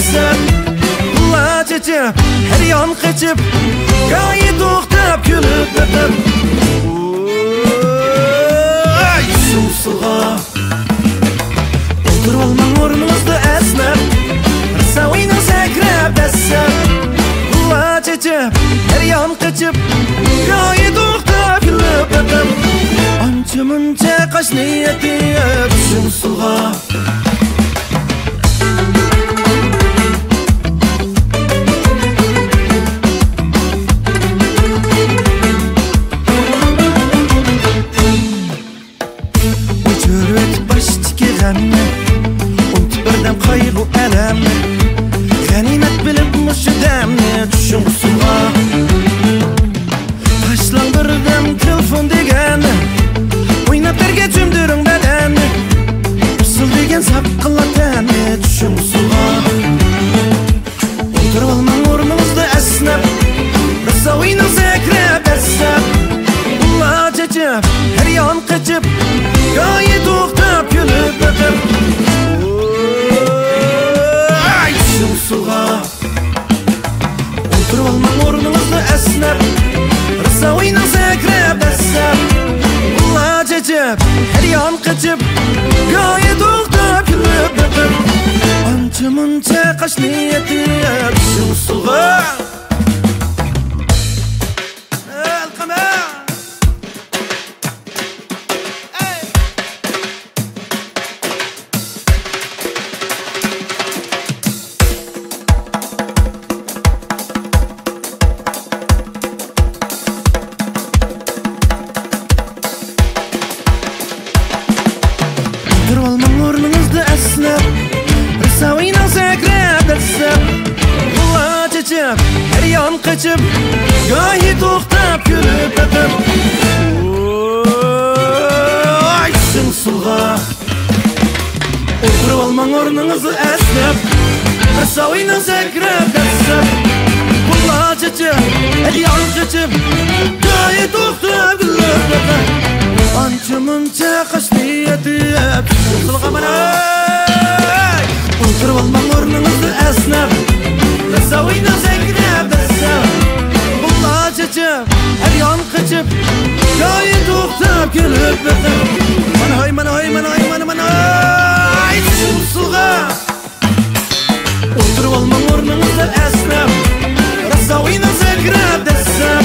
desem Bulla çeçip her yan kaçıp Gayet to'xtab kulib o'tib Suvsuğa O'tirib olmang o'rnimizda esnab Rosa o'ynan sakrab desem Bulla çeçip her yan kaçıp Gayet to'xtab kulib o'tib Ancha muncha qash niyati Suvsuğa Kaygı elemni Ganimet bilip muşu demni Düşün suğa Taşlan birden telefon degeni Oynap terge cümdürün bedeni Usul degen sapqıla teni Düşün suğa Otur olman ornumuzda esnep Rısa oyna zekrep esnep Bulla çeçip her yan kaçıp Gayet to'xtab kulib o'tib Oturib olmang o'rningizda esnab Rosa o'ynan sakrab desem Bulla chechib her yon qochib Go'yo to'xtab kulib o'tib Ancha muncha qash niyati Shu suvga Oturib olmang o'rningizda esnab Rosa o'ynan sakrab desem Bulla chechib her yon qochib Go'yo to'xtab kulib o'tib Shu suvga Oturib olmang o'rningizda esnab Rosa o'ynan sakrab desem Bulla chechib her yon qochib Go'yo to'xtab kulib o'tib Ancha muncha qash niyati Oturib olmang o'rningizda esnab Rosa o'ynan sakrab desem Bulla chechib her yon qochib Go'yo to'xtab kulib o'tib Mana hoy Shu suvga Oturib olmang o'rningizda esnab Rosa o'ynan sakrab desem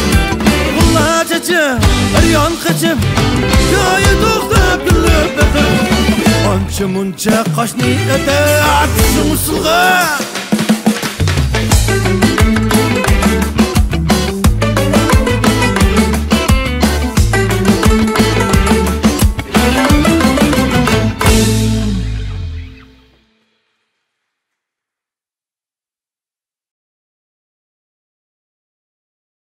Bulla chechib her yon qochib Go'yo to'xtab kulib o'tib Ancha muncha qash niyati Shu suvga